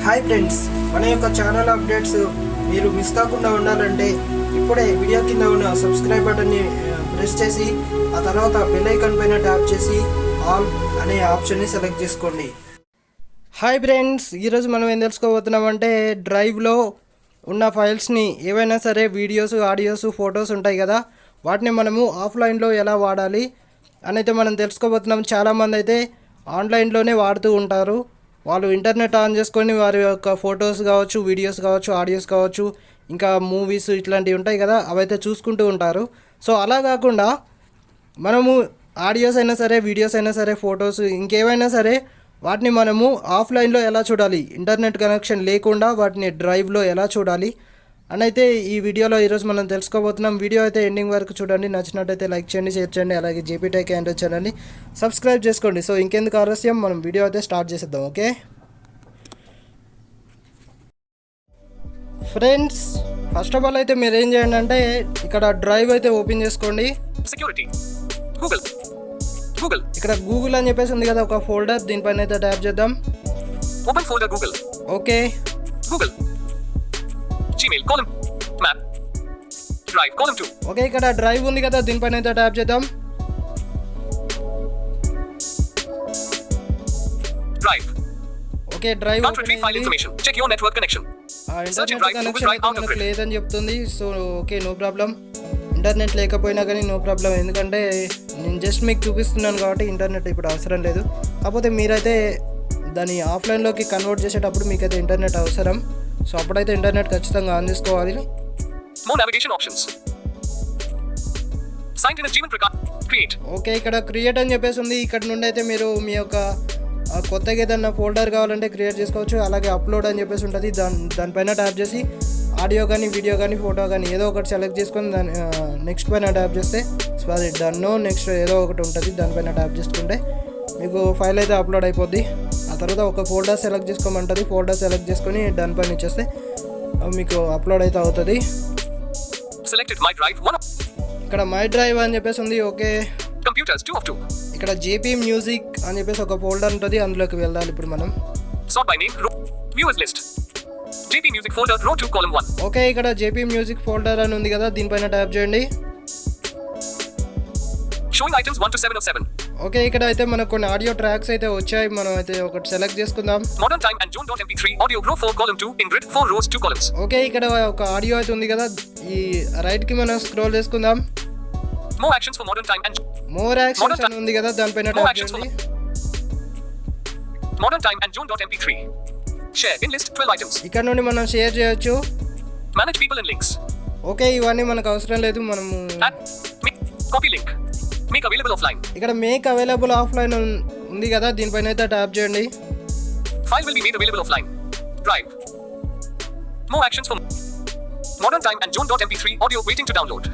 Hi friends, మన యొక్క channel updates మీరు మిస్ కాకుండా ఉండాలంటే ఇప్పుడే వీడియో కింద ఉన్న సబ్స్క్రైబ్ బటన్ని ప్రెస్ చేసి ఆ తర్వాత బెల్ ఐకాన్ పైన ట్యాప్ చేసి ఆల్ అనే ఆప్షన్ని సెలెక్ట్ చేసుకోండి. హాయ్ ఫ్రెండ్స్, ఈరోజు మనం ఏం తెలుసుకోబోతున్నామంటే డ్రైవ్లో ఉన్న ఫైల్స్ని ఏవైనా సరే వీడియోస్, ఆడియోస్, ఫొటోస్ ఉంటాయి కదా, వాటిని మనము ఆఫ్లైన్లో ఎలా వాడాలి అని అయితే మనం తెలుసుకోబోతున్నాం. చాలామంది అయితే ఆన్లైన్లోనే వాడుతూ ఉంటారు. వాళ్ళు ఇంటర్నెట్ ఆన్ చేసుకొని వారి యొక్క ఫొటోస్ కావచ్చు, వీడియోస్ కావచ్చు, ఆడియోస్ కావచ్చు, ఇంకా మూవీస్ ఇట్లాంటివి ఉంటాయి కదా, అవైతే చూసుకుంటూ ఉంటారు. సో అలా కాకుండా మనము ఆడియోస్ అయినా సరే, వీడియోస్ అయినా సరే, ఫొటోస్ ఇంకేమైనా సరే వాటిని మనము ఆఫ్లైన్లో ఎలా చూడాలి, ఇంటర్నెట్ కనెక్షన్ లేకుండా వాటిని డ్రైవ్లో ఎలా చూడాలి అని అయితే ఈ వీడియోలో ఈరోజు మనం తెలుసుకోబోతున్నాం. వీడియో అయితే ఎండింగ్ వరకు చూడండి. నచ్చినట్టయితే లైక్ చేయండి, షేర్ చేయండి, అలాగే జేపీ టెక్ అండ్ ఛానల్ని సబ్స్క్రైబ్ చేసుకోండి. సో ఇంకెందుకు ఆలస్యం, మనం వీడియో అయితే స్టార్ట్ చేసేద్దాం. Okay friends, first of all అయితే మీరు ఏం చేయండి అంటే ఇక్కడ డ్రైవ్ అయితే ఓపెన్ చేసుకోండి. సెక్యూరిటీ గూగుల్ ఇక్కడ గూగుల్ అని చెప్పేసి ఉంది కదా, ఒక ఫోల్డర్, దీనిపైన అయితే ట్యాప్ చేద్దాం. Open folder Google. Okay, Google Gmail column map drive column 2. Okay, ఇక్కడ డ్రైవ్ ఉంది కదా, దీనిపైన అయితే ట్యాప్ చేద్దాం. Drive. Okay, drive Not retrieve file information. Check your network connection. Search in drive Google Drive out of grid. లేదని చెప్తుంది. So okay, no problem. Internet లేకపోయినా కానీ నో ప్రాబ్లం, ఎందుకంటే నేను జస్ట్ మీకు చూపిస్తున్నాను కాబట్టి ఇంటర్నెట్ ఇప్పుడు అవసరం లేదు. కాకపోతే మీరైతే దాన్ని ఆఫ్లైన్లోకి కన్వర్ట్ చేసేటప్పుడు మీకైతే ఇంటర్నెట్ అవసరం. సో అప్పుడైతే ఇంటర్నెట్ ఖచ్చితంగా ఆన్ చేసుకోవాలి. More navigation options. Signed in as Jeevan Prakash. Create. Okay, ఇక్కడ క్రియేట్ అని చెప్పేసి ఉంది. ఇక్కడ నుండి అయితే మీరు మీ యొక్క కొత్తగా ఏదన్నా ఫోల్డర్ కావాలంటే క్రియేట్ చేసుకోవచ్చు. అలాగే అప్లోడ్ అని చెప్పేసి ఉంటుంది, దానిపైన ట్యాప్ చేసి ఆడియో కానీ, వీడియో కానీ, ఫోటో కానీ ఏదో ఒకటి సెలెక్ట్ చేసుకొని దాని నెక్స్ట్ పైన ట్యాప్ చేస్తే డన్నో నెక్స్ట్ ఏదో ఒకటి ఉంటుంది, దానిపైన ట్యాప్ చేసుకుంటే మీకు ఫైల్ అయితే అప్లోడ్ అయిపోద్ది. ఆ తర్వాత ఒక ఫోల్డర్ సెలెక్ట్ చేసుకోమంటుంది, ఫోల్డర్ సెలెక్ట్ చేసుకొని దాని పైన ఇచ్చేస్తే మీకు అప్లోడ్ అయితే అవుతుంది. Selected my drive 1 ఇక్కడ మై డ్రైవ్ అని చెప్పేసి ఉంది. Okay, computers 2 of 2. ఇక్కడ జేపీ మ్యూజిక్ అని చెప్పేసి ఒక ఫోల్డర్ ఉంటుంది, అందులోకి వెళ్ళాలి ఇప్పుడు మనం. Sort by name row viewers list. JP music folder row 2 column 1. Okay, ఇక్కడ జేపీ మ్యూజిక్ ఫోల్డర్ అని ఉంది కదా, దీనిపైన ట్యాప్ చేయండి. Showing items 1 to 7 of 7. Okay, ఇక్కడ అయితే మనకు కొన్ని ఆడియో ట్రాక్స్ అయితే వచ్చాయి, మనం అయితే ఒకటి సెలెక్ట్ చేసుకుందాం. Modern time and June.mp3 audio row 4 column 2 in grid 4 rows 2 columns. Okay, ఇక్కడ ఒక ఆడియో అయితే ఉంది కదా, ఈ రైట్ కి మనం స్క్రోల్ చేసుకుందాం. More actions for modern time and more actions అని ఉంది కదా, దానిపైన ట్యాప్ చేయండి. modern time and June.mp3. Share in list 12 items. ఇక్కడ నుండి మనం షేర్ చేయొచ్చు. Manage people and links. Okay, ఇవన్నీ మనకు అవసరం లేదు, మనము Add copy link. Make available offline. ఇక్కడ మేక్ అవైలబుల్ ఆఫ్లైన్ ఉంది కదా, దీనిపైన అయితే ట్యాప్ చేయండి. File will be made available offline. Drive. More actions for modern time and June.mp3 audio waiting to download.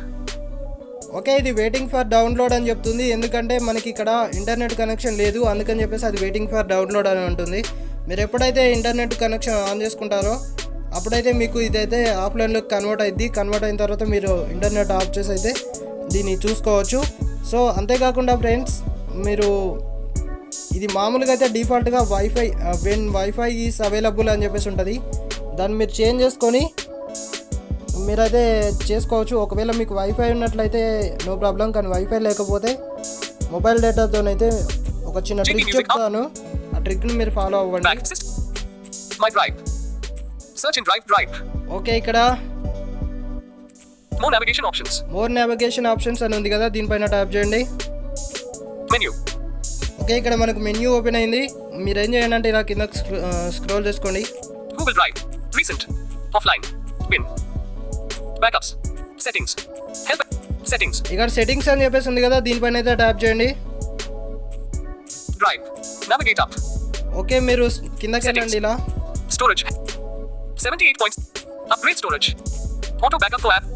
Okay, ఇది వెయిటింగ్ ఫర్ డౌన్లోడ్ అని చెప్తుంది, ఎందుకంటే మనకి ఇక్కడ ఇంటర్నెట్ కనెక్షన్ లేదు, అందుకని చెప్పేసి అది వెయిటింగ్ ఫర్ డౌన్లోడ్ అని ఉంటుంది. మీరు ఎప్పుడైతే ఇంటర్నెట్ కనెక్షన్ ఆన్ చేసుకుంటారో అప్పుడైతే మీకు ఇదైతే ఆఫ్లైన్లోకి కన్వర్ట్ అయింది. కన్వర్ట్ అయిన తర్వాత మీరు ఇంటర్నెట్ ఆఫ్ చేసి అయితే దీన్ని చూసుకోవచ్చు. సో అంతేకాకుండా ఫ్రెండ్స్, మీరు ఇది మామూలుగా అయితే డిఫాల్ట్గా wifi when wifi is available అని చెప్పేసి ఉంటుంది, దాన్ని మీరు చేంజ్ చేసుకొని మీరైతే చేసుకోవచ్చు. ఒకవేళ మీకు వైఫై ఉన్నట్లయితే నో ప్రాబ్లం, కానీ వైఫై లేకపోతే మొబైల్ డేటాతోనైతే ఒక చిన్న ట్రిక్ చెప్తాను, ఆ ట్రిక్ని మీరు ఫాలో అవ్వండి. My drive. Search in drive. Okay, ఇక్కడ More navigation options. More navigation options అని ఉంది కదా, దీనిపైన ట్యాప్ చేయండి. Menu. ఓకే, ఇక్కడ మనకు మెన్యూ ఓపెన్ అయింది. మీరు ఏం చేయండి అంటే ఇలా కింద స్క్రోల్ చేసుకోండి. Google Drive. Recent. Offline. Bin. Backups. Settings. Help. Settings. ఇక్కడ సెట్టింగ్స్ అని చెప్పేసి ఉంది కదా, దీనిపైన అయితే ట్యాప్ చేయండి. Drive. Navigate up. ఓకే, మీరు కిందకి వెళ్ళండి ఇలా. Storage. 78 points. Upgrade storage. Auto backup for app.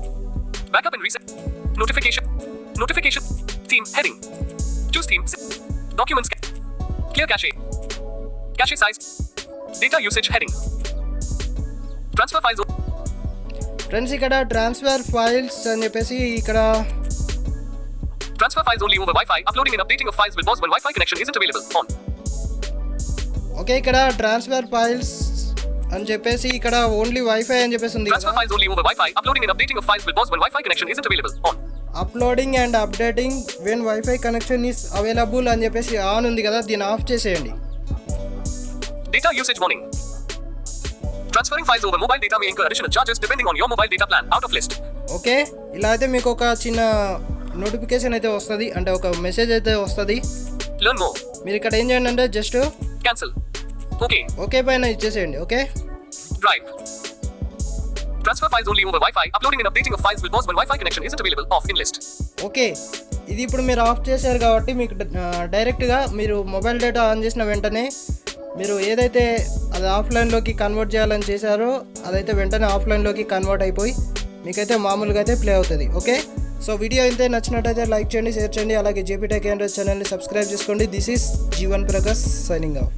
Backup and reset. Notification. Theme. Heading. Choose theme. Documents. Clear cache. Cache size. Data usage heading. Transfer files. Friends, ఇక్కడ transfer files అని చెప్పేసి ఇక్కడ transfer files only over Wi-Fi. Uploading and updating of files will pause when Wi-Fi connection isn't available. On. Okay, ఇక్కడ transfer files అని చెప్పేసి ఇక్కడ only wifi అని చెప్పేసి ఉంది Transfer కదా. files only over Wi-Fi. Uploading and updating of files will pause when Wi-Fi connection isn't available. On. Uploading and updating when wifi connection is available అని చెప్పేసి ఆన్ ఉంది కదా, దీన్ని ఆఫ్ చేసేయండి. Data usage warning. Transferring files over mobile data may incur additional charges depending on your mobile data plan. Out of list. Okay, ఇలా అయితే మీకు ఒక చిన్న నోటిఫికేషన్ అయితే వస్తుంది, అంటే ఒక మెసేజ్ అయితే వస్తుంది. Learn more. మీరు ఇక్కడ ఏం చేయండి అంటే జస్ట్ Cancel. Okay. ఓకే పైన ఇచ్చేసేయండి. Okay, Drive. Transfer files only over Wi-Fi. Uploading and updating of files will pause when Wi-Fi connection isn't available. Off in list. Okay, ఇది ఇప్పుడు మీరు ఆఫ్ చేశారు కాబట్టి మీకు డైరెక్ట్గా మీరు మొబైల్ డేటా ఆన్ చేసిన వెంటనే మీరు ఏదైతే అది ఆఫ్లైన్లోకి కన్వర్ట్ చేయాలని చేశారో అదైతే వెంటనే ఆఫ్లైన్లోకి కన్వర్ట్ అయిపోయి మీకైతే మామూలుగా అయితే ప్లే అవుతుంది. ఓకే, సో వీడియో అయితే నచ్చినట్టయితే లైక్ చేయండి, షేర్ చేయండి, అలాగే జేపీ టెక్ ఛానల్ని సబ్స్క్రైబ్ చేసుకోండి. This is Jeevan Prakash signing off.